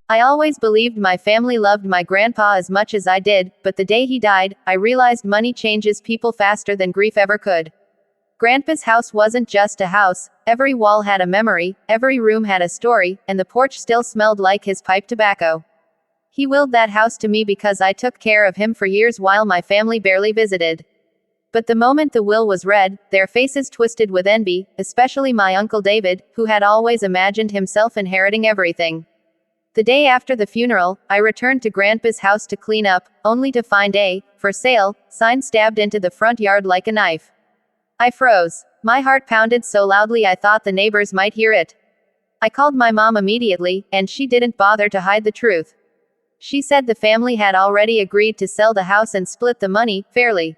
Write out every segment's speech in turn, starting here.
I always believed my family loved my grandpa as much as I did, but the day he died, I realized money changes people faster than grief ever could. Grandpa's house wasn't just a house, every wall had a memory, every room had a story, and the porch still smelled like his pipe tobacco. He willed that house to me because I took care of him for years while my family barely visited. But the moment the will was read, their faces twisted with envy, especially my Uncle David, who had always imagined himself inheriting everything. The day after the funeral, I returned to Grandpa's house to clean up, only to find a "for sale" sign stabbed into the front yard like a knife. I froze. My heart pounded so loudly I thought the neighbors might hear it. I called my mom immediately, and she didn't bother to hide the truth. She said the family had already agreed to sell the house and split the money fairly.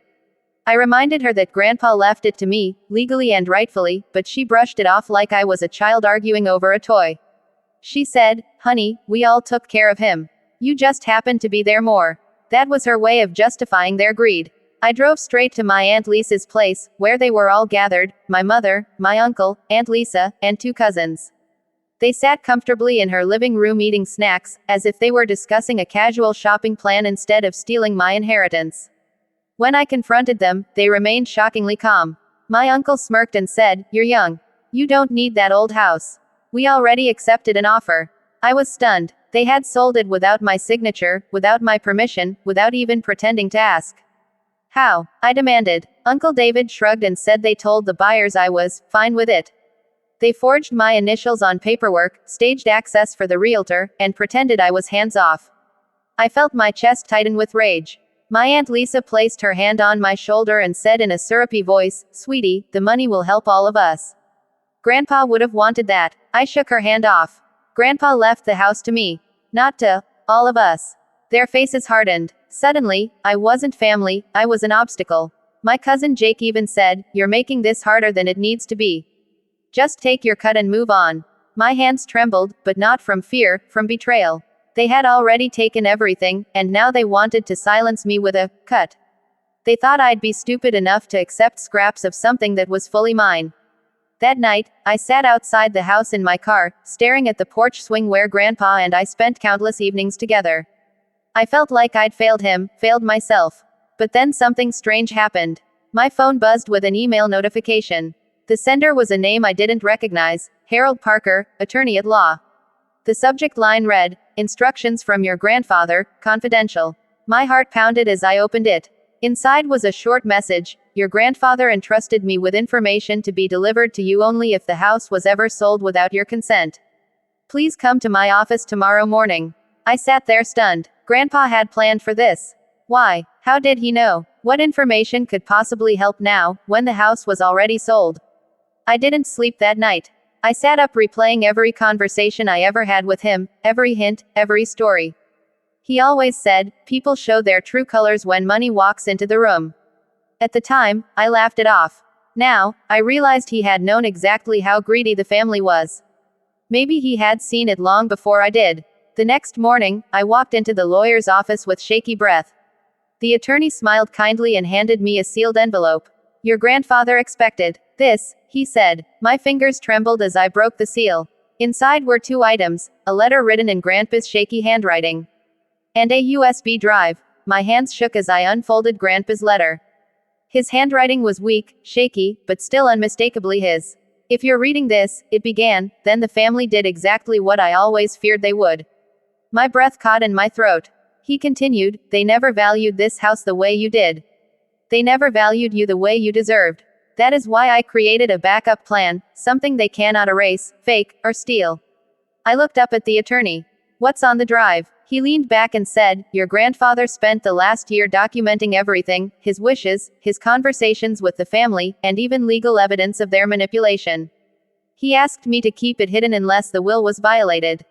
I reminded her that Grandpa left it to me, legally and rightfully, but she brushed it off like I was a child arguing over a toy. She said, "Honey, we all took care of him. You just happened to be there more." That was her way of justifying their greed. I drove straight to my Aunt Lisa's place, where they were all gathered, my mother, my uncle, Aunt Lisa, and 2 cousins. They sat comfortably in her living room eating snacks, as if they were discussing a casual shopping plan instead of stealing my inheritance. When I confronted them, they remained shockingly calm. My uncle smirked and said, "You're young. You don't need that old house. We already accepted an offer." I was stunned. They had sold it without my signature, without my permission, without even pretending to ask. "How?" I demanded. Uncle David shrugged and said they told the buyers I was fine with it. They forged my initials on paperwork, staged access for the realtor, and pretended I was hands-off. I felt my chest tighten with rage. My Aunt Lisa placed her hand on my shoulder and said in a syrupy voice, "Sweetie, the money will help all of us. Grandpa would have wanted that." I shook her hand off. Grandpa left the house to me. Not to all of us. Their faces hardened. Suddenly, I wasn't family, I was an obstacle. My cousin Jake even said, "You're making this harder than it needs to be. Just take your cut and move on." My hands trembled, but not from fear, from betrayal. They had already taken everything, and now they wanted to silence me with a cut. They thought I'd be stupid enough to accept scraps of something that was fully mine. That night, I sat outside the house in my car, staring at the porch swing where Grandpa and I spent countless evenings together. I felt like I'd failed him, failed myself. But then something strange happened. My phone buzzed with an email notification. The sender was a name I didn't recognize, Harold Parker, attorney at law. The subject line read, "Instructions from your grandfather, confidential." My heart pounded as I opened it. Inside was a short message: "Your grandfather entrusted me with information to be delivered to you only if the house was ever sold without your consent. Please come to my office tomorrow morning." I sat there stunned. Grandpa had planned for this. Why? How did he know? What information could possibly help now, when the house was already sold? I didn't sleep that night. I sat up replaying every conversation I ever had with him, every hint, every story. He always said, "People show their true colors when money walks into the room." At the time, I laughed it off. Now, I realized he had known exactly how greedy the family was. Maybe he had seen it long before I did. The next morning, I walked into the lawyer's office with shaky breath. The attorney smiled kindly and handed me a sealed envelope. "Your grandfather expected this," he said. My fingers trembled as I broke the seal. Inside were 2 items, a letter written in Grandpa's shaky handwriting, and a USB drive. My hands shook as I unfolded Grandpa's letter. His handwriting was weak, shaky, but still unmistakably his. "If you're reading this," it began, "then the family did exactly what I always feared they would." My breath caught in my throat. He continued, "They never valued this house the way you did. They never valued you the way you deserved. That is why I created a backup plan, something they cannot erase, fake, or steal." I looked up at the attorney. "What's on the drive?" He leaned back and said, "Your grandfather spent the last year documenting everything, his wishes, his conversations with the family, and even legal evidence of their manipulation. He asked me to keep it hidden unless the will was violated."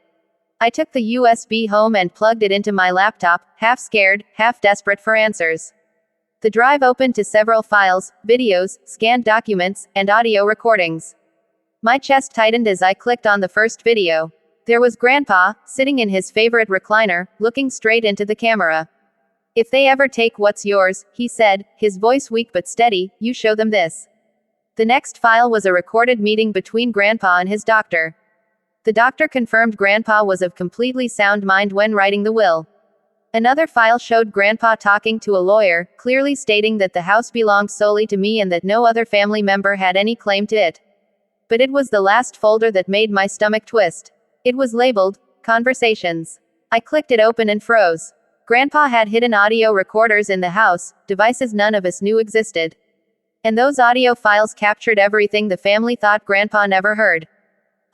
I took the USB home and plugged it into my laptop, half scared, half desperate for answers. The drive opened to several files, videos, scanned documents, and audio recordings. My chest tightened as I clicked on the first video. There was Grandpa, sitting in his favorite recliner, looking straight into the camera. "If they ever take what's yours," he said, his voice weak but steady, "you show them this." The next file was a recorded meeting between Grandpa and his doctor. The doctor confirmed Grandpa was of completely sound mind when writing the will. Another file showed Grandpa talking to a lawyer, clearly stating that the house belonged solely to me and that no other family member had any claim to it. But it was the last folder that made my stomach twist. It was labeled, Conversations. I clicked it open and froze. Grandpa had hidden audio recorders in the house, devices none of us knew existed. And those audio files captured everything the family thought Grandpa never heard.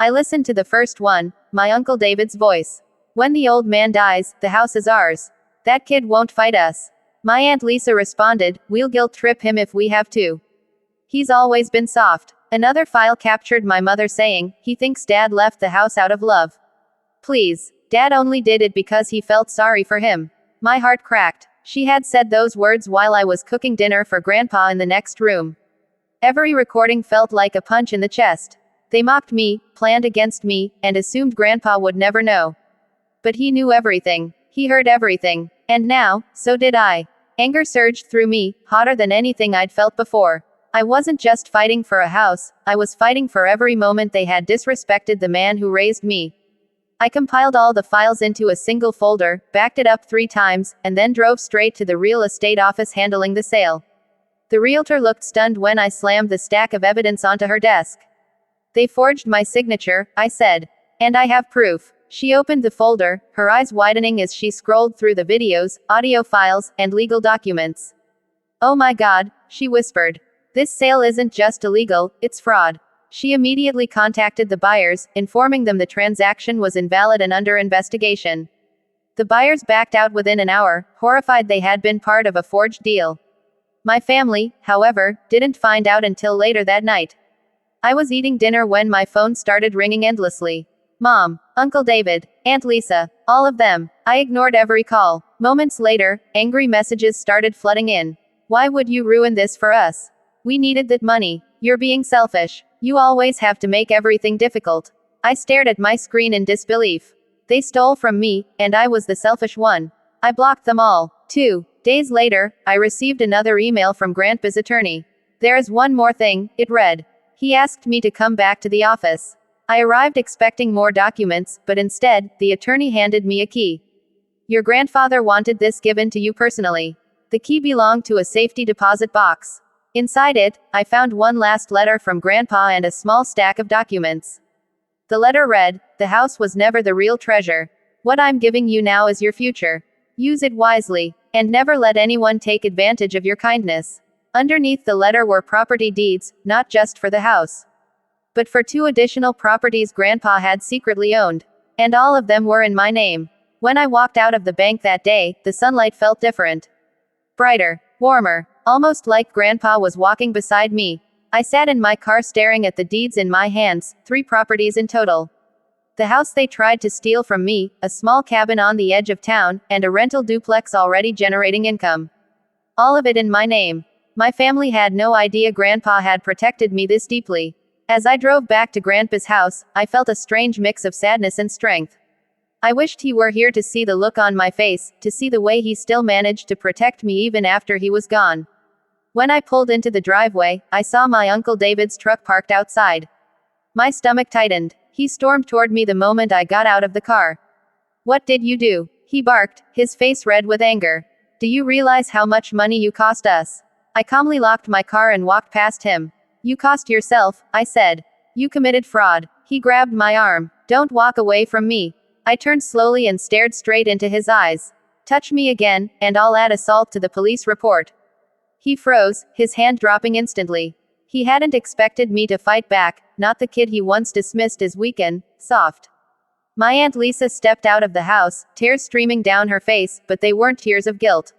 I listened to the first one, my Uncle David's voice. When the old man dies, the house is ours. That kid won't fight us. My Aunt Lisa responded, we'll guilt trip him if we have to. He's always been soft. Another file captured my mother saying, he thinks Dad left the house out of love. Please. Dad only did it because he felt sorry for him. My heart cracked. She had said those words while I was cooking dinner for Grandpa in the next room. Every recording felt like a punch in the chest. They mocked me, planned against me, and assumed Grandpa would never know. But he knew everything. He heard everything. And now, so did I. Anger surged through me, hotter than anything I'd felt before. I wasn't just fighting for a house, I was fighting for every moment they had disrespected the man who raised me. I compiled all the files into a single folder, backed it up 3 times, and then drove straight to the real estate office handling the sale. The realtor looked stunned when I slammed the stack of evidence onto her desk. They forged my signature, I said. And I have proof. She opened the folder, her eyes widening as she scrolled through the videos, audio files, and legal documents. Oh my God, she whispered. This sale isn't just illegal, it's fraud. She immediately contacted the buyers, informing them the transaction was invalid and under investigation. The buyers backed out within an hour, horrified they had been part of a forged deal. My family, however, didn't find out until later that night. I was eating dinner when my phone started ringing endlessly. Mom, Uncle David, Aunt Lisa, all of them. I ignored every call. Moments later, angry messages started flooding in. Why would you ruin this for us? We needed that money. You're being selfish. You always have to make everything difficult. I stared at my screen in disbelief. They stole from me, and I was the selfish one. I blocked them all. 2 days later, I received another email from Grandpa's attorney. There's one more thing, it read. He asked me to come back to the office. I arrived expecting more documents, but instead, the attorney handed me a key. Your grandfather wanted this given to you personally. The key belonged to a safety deposit box. Inside it, I found one last letter from Grandpa and a small stack of documents. The letter read, the house was never the real treasure. What I'm giving you now is your future. Use it wisely, and never let anyone take advantage of your kindness. Underneath the letter were property deeds, not just for the house, but for 2 additional properties Grandpa had secretly owned. And all of them were in my name. When I walked out of the bank that day, the sunlight felt different. Brighter, warmer, almost like Grandpa was walking beside me. I sat in my car staring at the deeds in my hands, 3 properties in total. The house they tried to steal from me, a small cabin on the edge of town, and a rental duplex already generating income. All of it in my name. My family had no idea Grandpa had protected me this deeply. As I drove back to Grandpa's house, I felt a strange mix of sadness and strength. I wished he were here to see the look on my face, to see the way he still managed to protect me even after he was gone. When I pulled into the driveway, I saw my Uncle David's truck parked outside. My stomach tightened. He stormed toward me the moment I got out of the car. What did you do? He barked, his face red with anger. Do you realize how much money you cost us? I calmly locked my car and walked past him. You cost yourself, I said. You committed fraud. He grabbed my arm. Don't walk away from me. I turned slowly and stared straight into his eyes. Touch me again, and I'll add assault to the police report. He froze, his hand dropping instantly. He hadn't expected me to fight back, not the kid he once dismissed as weak and soft. My Aunt Lisa stepped out of the house, tears streaming down her face, but they weren't tears of guilt.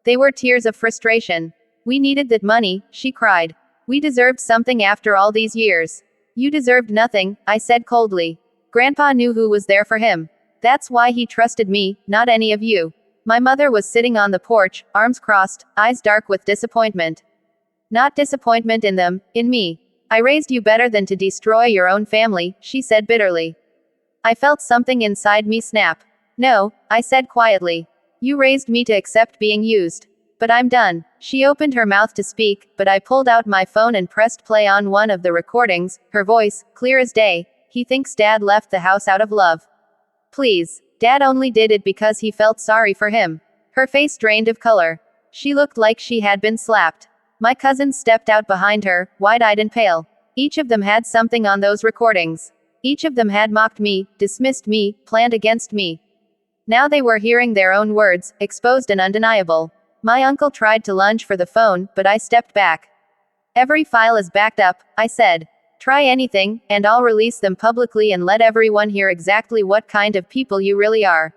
They were tears of frustration. We needed that money, she cried. We deserved something after all these years. You deserved nothing, I said coldly. Grandpa knew who was there for him. That's why he trusted me, not any of you. My mother was sitting on the porch, arms crossed, eyes dark with disappointment. Not disappointment in them, in me. I raised you better than to destroy your own family, she said bitterly. I felt something inside me snap. No, I said quietly. You raised me to accept being used. But I'm done. She opened her mouth to speak, but I pulled out my phone and pressed play on one of the recordings, her voice, clear as day. he thinks Dad left the house out of love. Please. Dad only did it because he felt sorry for him. Her face drained of color. She looked like she had been slapped. My cousins stepped out behind her, wide-eyed and pale. Each of them had something on those recordings. Each of them had mocked me, dismissed me, planned against me. Now they were hearing their own words, exposed and undeniable. My uncle tried to lunge for the phone, but I stepped back. Every file is backed up, I said. Try anything, and I'll release them publicly and let everyone hear exactly what kind of people you really are.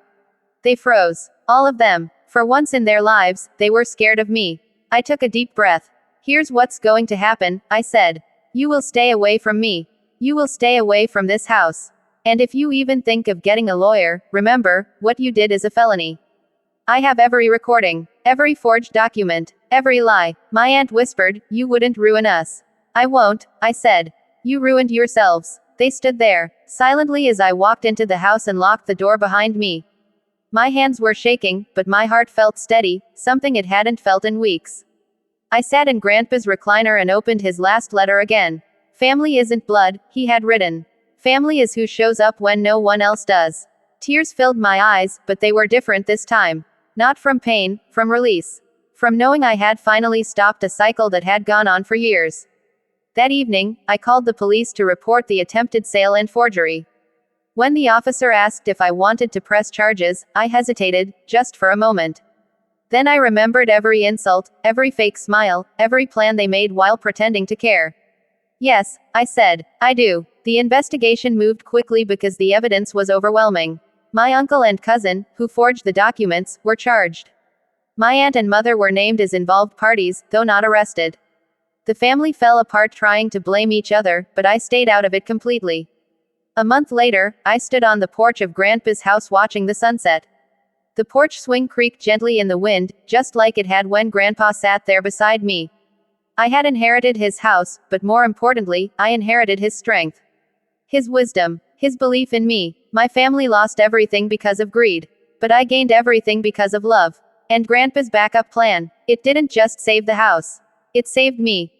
They froze. All of them. For once in their lives, they were scared of me. I took a deep breath. Here's what's going to happen, I said. You will stay away from me. You will stay away from this house. And if you even think of getting a lawyer, remember, what you did is a felony. I have every recording, every forged document, every lie. My aunt whispered, you wouldn't ruin us. I won't, I said. You ruined yourselves. They stood there, silently as I walked into the house and locked the door behind me. My hands were shaking, but my heart felt steady, something it hadn't felt in weeks. I sat in Grandpa's recliner and opened his last letter again. Family isn't blood, he had written. Family is who shows up when no one else does. Tears filled my eyes, but they were different this time. Not from pain, from release. From knowing I had finally stopped a cycle that had gone on for years. That evening, I called the police to report the attempted sale and forgery. When the officer asked if I wanted to press charges, I hesitated, just for a moment. Then I remembered every insult, every fake smile, every plan they made while pretending to care. Yes, I said, I do. The investigation moved quickly because the evidence was overwhelming. My uncle and cousin, who forged the documents, were charged. My aunt and mother were named as involved parties, though not arrested. The family fell apart trying to blame each other, but I stayed out of it completely. A month later, I stood on the porch of Grandpa's house watching the sunset. The porch swing creaked gently in the wind, just like it had when Grandpa sat there beside me. I had inherited his house, but more importantly, I inherited his strength. His wisdom. His belief in me. My family lost everything because of greed. But I gained everything because of love. And Grandpa's backup plan. It didn't just save the house. It saved me.